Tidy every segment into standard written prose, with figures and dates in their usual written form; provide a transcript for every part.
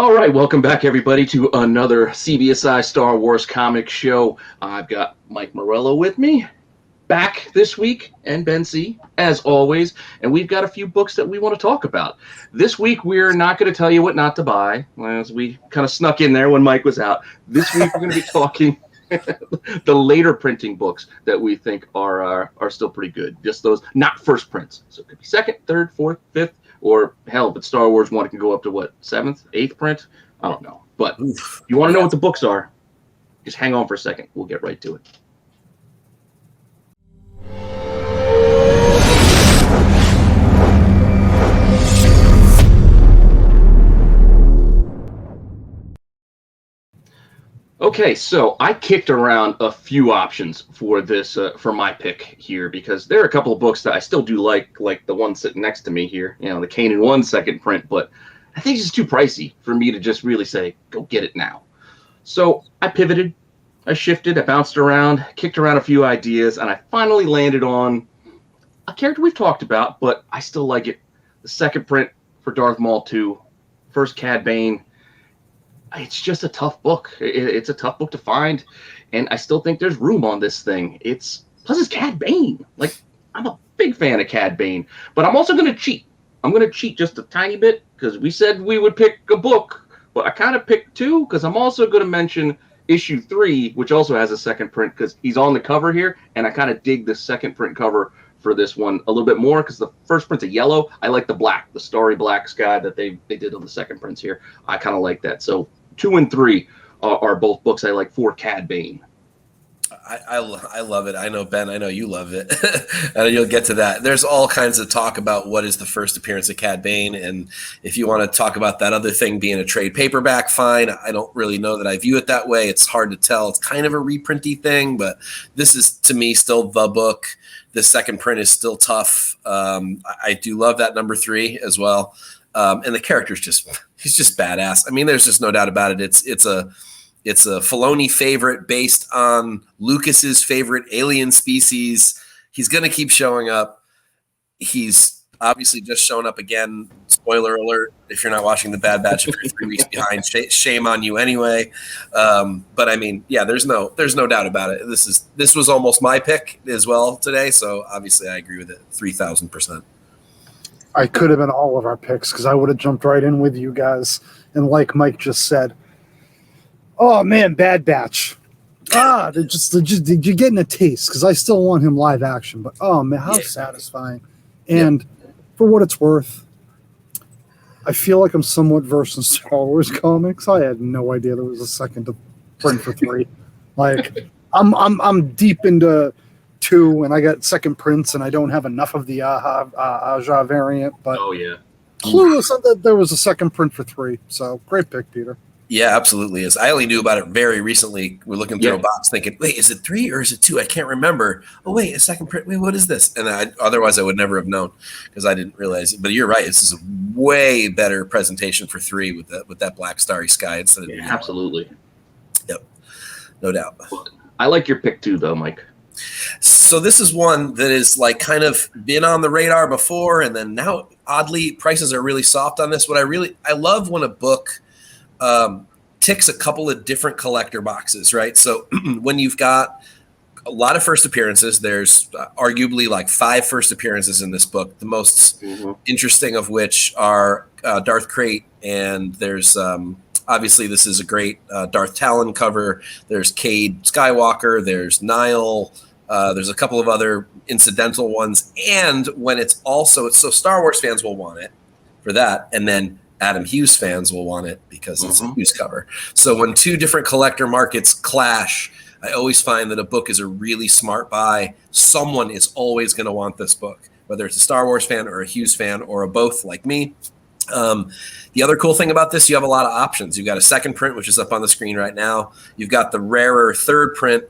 All right, welcome back, everybody, to another CBSI Star Wars comic show. I've got Mike Morello with me, back this week, and Ben C, as always, and we've got a few books that we want to talk about. This week, we're not going to tell you what not to buy, as we kind of snuck in there when Mike was out. This week, we're going to be talking the later printing books that we think are still pretty good. Just those, not first prints. So it could be second, third, fourth, fifth, or hell, but Star Wars 1 can go up to what, 7th, 8th print? I don't know. But if you want to know what the books are, just hang on for a second. We'll get right to it. Okay, so I kicked around a few options for this, for my pick here, because there are a couple of books that I still do like the one sitting next to me here, the Kanan 1 second print, but I think it's just too pricey for me to just really say, go get it now. So I pivoted, I shifted, I bounced around, kicked around a few ideas, and I finally landed on a character we've talked about, but I still like it. The second print for Darth Maul 2, first Cad Bane. It's just a tough book. It's a tough book to find, and I still think there's room on this thing. Plus it's Cad Bane. Like, I'm a big fan of Cad Bane, but I'm also going to cheat. I'm going to cheat just a tiny bit because we said we would pick a book, but I kind of picked two because I'm also going to mention issue 3, which also has a second print because he's on the cover here, and I kind of dig the second print cover for this one a little bit more because the first print's a yellow. I like the black, the starry black sky that they did on the second prints here. I kind of like that. So 2 and 3 are both books I like for Cad Bane. I love it. I know, Ben, I know you love it. And you'll get to that. There's all kinds of talk about what is the first appearance of Cad Bane. And if you want to talk about that other thing being a trade paperback, fine. I don't really know that I view it that way. It's hard to tell. It's kind of a reprinty thing, but this is, to me, still the book. The second print is still tough. I do love that number 3 as well. And the character's he's just badass. I mean, there's just no doubt about it. It's a Filoni favorite based on Lucas's favorite alien species. He's going to keep showing up. He's obviously just shown up again. Spoiler alert, if you're not watching The Bad Batch, if you're 3 weeks behind, shame on you anyway. But I mean, yeah, there's no doubt about it. This was almost my pick as well today. So obviously I agree with it 3,000%. I could have been all of our picks because I would have jumped right in with you guys. And like Mike just said, oh man, Bad Batch. You're getting a taste because I still want him live action. But oh man, how satisfying! And for what it's worth, I feel like I'm somewhat versed in Star Wars comics. I had no idea there was a second to print for 3. Like I'm deep into 2, and I got second prints, and I don't have enough of the Aja variant. But clueless that there was a second print for 3. So great pick, Peter. Yeah, absolutely. I only knew about it very recently. We're looking through a box thinking, wait, is it 3 or is it 2? I can't remember. Oh, wait, a second print. Wait, what is this? And otherwise I would never have known because I didn't realize it. But you're right. This is a way better presentation for 3 with that black starry sky instead of absolutely. Yep, no doubt. I like your pick too, though, Mike. So this is one that is like kind of been on the radar before, and then now oddly prices are really soft on this. I love when a book ticks a couple of different collector boxes, right? So when you've got a lot of first appearances, there's arguably like 5 first appearances in this book. The most interesting of which are Darth Krayt, and there's obviously this is a great Darth Talon cover. There's Cade Skywalker, there's Nile, there's a couple of other incidental ones, and when it's so Star Wars fans will want it for that, and then Adam Hughes fans will want it because it's a Hughes cover. So when 2 different collector markets clash, I always find that a book is a really smart buy. Someone is always going to want this book, whether it's a Star Wars fan or a Hughes fan or a both like me. The other cool thing about this, you have a lot of options. You've got a second print, which is up on the screen right now. You've got the rarer third print,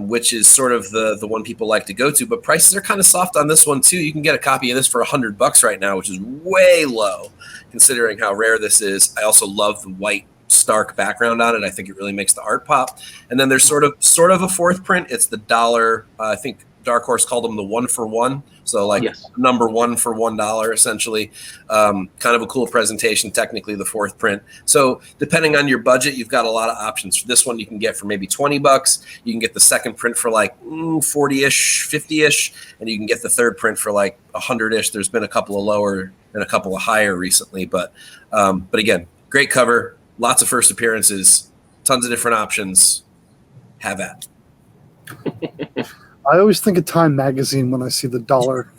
which is sort of the one people like to go to, but prices are kind of soft on this one too. You can get a copy of this for $100 right now, which is way low considering how rare this is. I also love the white stark background on it. I think it really makes the art pop. And then there's sort of a fourth print. It's the dollar, I think Dark Horse called them the 1-for-1. So like Yes. number 1 for $1, essentially. Kind of a cool presentation, technically the 4th print. So depending on your budget, you've got a lot of options. For this one, you can get for maybe $20. You can get the 2nd print for like 40-ish, 50-ish, and you can get the 3rd print for like 100-ish. There's been a couple of lower and a couple of higher recently, but again, great cover, lots of first appearances, tons of different options. Have at. I always think of Time Magazine when I see the dollar.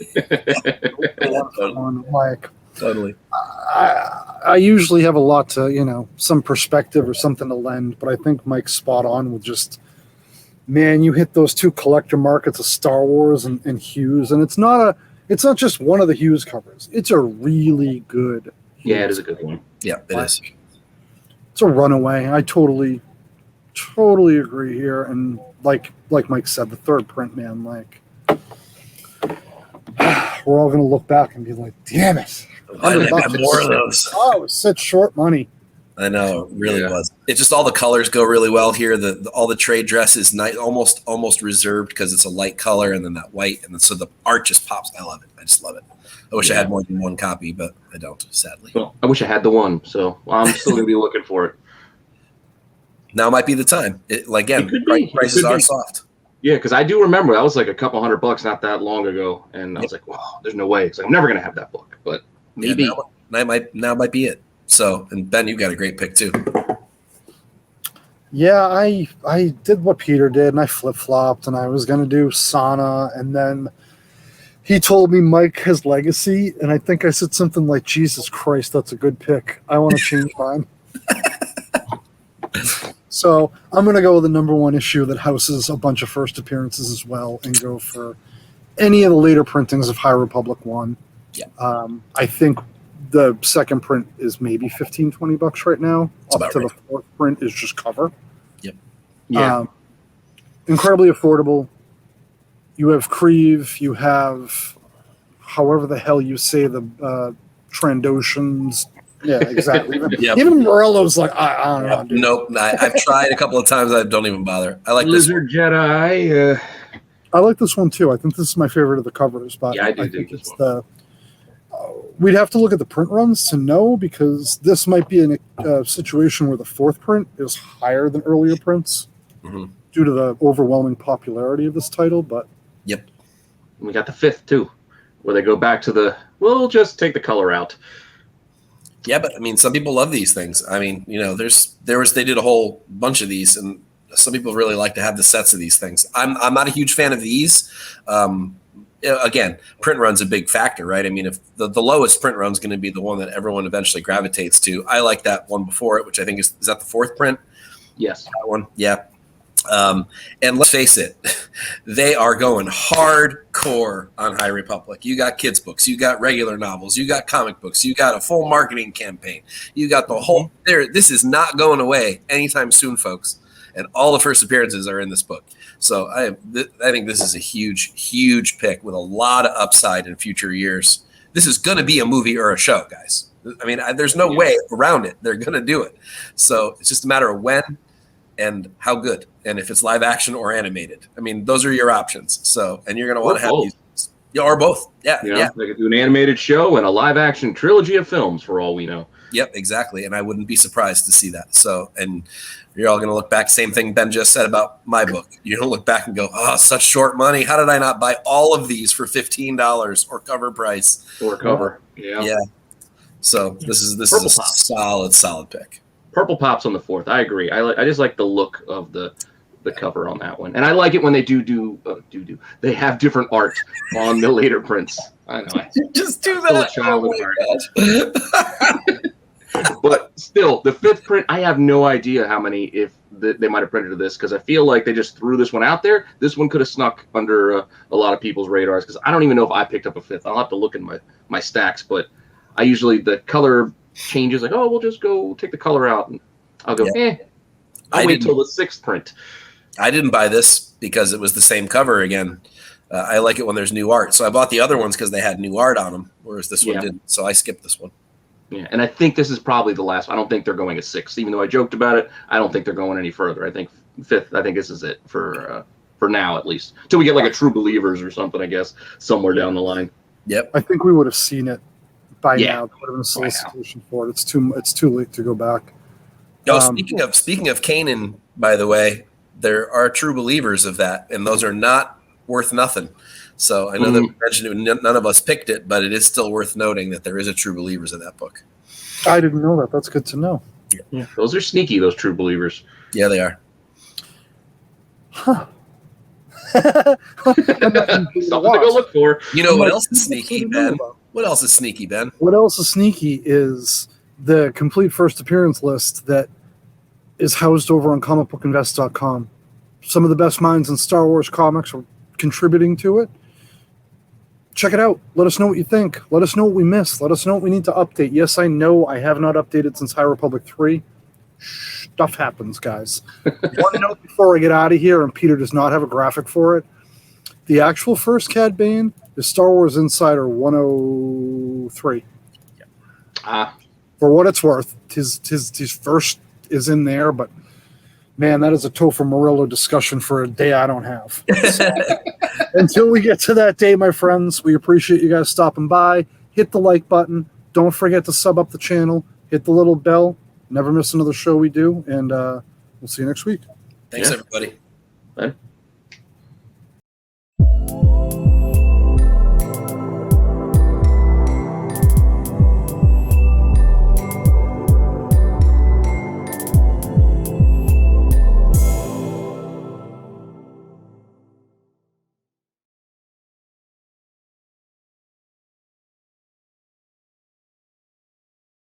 Like, Totally. I usually have a lot to, some perspective or something to lend, but I think Mike's spot on with just, man, you hit those 2 collector markets of Star Wars and Hughes, and it's not just one of the Hughes covers. It's a really good Hughes. Yeah, it is a good one. Yeah, it is. It's a runaway. I totally agree here. And like Mike said, the 3rd print, man, like we're all gonna look back and be like, damn it. I got more of those. Oh, it was such short money. I know, it really was. It's just all the colors go really well here. All the trade dress is nice, almost reserved because it's a light color, and then that white, and then, so the art just pops. I love it. I just love it. I wish I had more than one copy, but I don't, sadly. Well, I wish I had the one, so I'm still gonna be looking for it. Now might be the time. Prices are soft. Yeah, because I do remember that was like a couple $100 not that long ago, and I was like, "Wow, there's no way." It's like I'm never gonna have that book, but maybe now might be it. So, and Ben, you got a great pick too. Yeah, I did what Peter did, and I flip-flopped, and I was gonna do Sana, and then he told me Mike has Legacy, and I think I said something like, "Jesus Christ, that's a good pick. I want to change mine." So I'm going to go with the number 1 issue that houses a bunch of first appearances as well, and go for any of the later printings of High Republic 1. Yeah. I think the 2nd print is maybe $15-20 right now. That's up to right. The 4th print is just cover. Yep. yeah, Incredibly affordable. You have Creve. You have however the hell you say the Trandoshans. Yeah, exactly. Yep. Even Morello's like, I don't know. Dude. Nope. I've tried a couple of times. I don't even bother. I like this one. Lizard Jedi. I like this one too. I think this is my favorite of the covers. But Yeah, I do think this it's one. we'd have to look at the print runs to know, because this might be in a situation where the 4th print is higher than earlier prints due to the overwhelming popularity of this title. But Yep. We got the 5th too, where they go back to we'll just take the color out. Yeah, but I mean, some people love these things. I mean, they did a whole bunch of these, and some people really like to have the sets of these things. I'm not a huge fan of these. Again, print run's a big factor, right? I mean, if the lowest print run's going to be the one that everyone eventually gravitates to. I like that one before it, which I think is that the 4th print? Yes. That one, yeah. And let's face it, they are going hardcore on High Republic. You got kids books, you got regular novels, you got comic books, you got a full marketing campaign, you got the whole there. This is not going away anytime soon, folks. And all the first appearances are in this book. So I think this is a huge pick with a lot of upside in future years. This is going to be a movie or a show, guys. I mean, there's no way around it. They're going to do it. So it's just a matter of when and how good, and if it's live action or animated. I mean, those are your options. So, and you're going to want to have these. Yeah, or both. Yeah. They could do an animated show and a live action trilogy of films for all we know. Yep, exactly. And I wouldn't be surprised to see that. So, and you're all going to look back. Same thing Ben just said about my book. You're going to look back and go, oh, such short money. How did I not buy all of these for $15 or cover price? Or cover. Yeah. So this is a solid pick. Purple Pop's on the 4th. I agree. I just like the look of the cover on that one, and I like it when they do they have different art on the later prints. I know. Just do that. But still, the 5th print, I have no idea how many they might have printed of this, because I feel like they just threw this one out there. This one could have snuck under a lot of people's radars, because I don't even know if I picked up a 5th. I'll have to look in my stacks, but I usually the color changes, like, oh, we'll just go take the color out, and I'll go, I'll wait till the 6th print. I didn't buy this because it was the same cover again. I like it when there's new art. So I bought the other ones because they had new art on them, whereas this one didn't. So I skipped this one. Yeah, and I think this is probably the last. I don't think they're going a 6th, even though I joked about it. I don't think they're going any further. I think 5th. I think this is it for for now at least, till we get like a True Believers or something, I guess, somewhere down the line. Yep. I think we would have seen it by Yeah. now. There would have been a solicitation for it. It's too late to go back. Oh, speaking of Canaan, by the way, there are True Believers of that, and those are not worth nothing. So I know that we mentioned it, none of us picked it, but it is still worth noting that there is a True Believers in that book. I didn't know that. That's good to know. Yeah, those are sneaky, those True Believers. Yeah, they are. Huh. Something to go look for. You know what else is sneaky, Ben? What else is sneaky, Ben? What else is sneaky is the complete first appearance list that is housed over on comicbookinvest.com. Some of the best minds in Star Wars comics are contributing to it. Check it out. Let us know what you think. Let us know what we missed. Let us know what we need to update. Yes, I know I have not updated since High Republic 3. Stuff happens, guys. One note before I get out of here, and Peter does not have a graphic for it. The actual first Cad Bane is Star Wars Insider 103. For what it's worth, his first is in there, but man, that is a Topher Murillo discussion for a day I don't have. So, until we get to that day, my friends, we appreciate you guys stopping by. Hit the like button. Don't forget to sub up the channel. Hit the little bell. Never miss another show we do, and we'll see you next week. Thanks, everybody. Bye.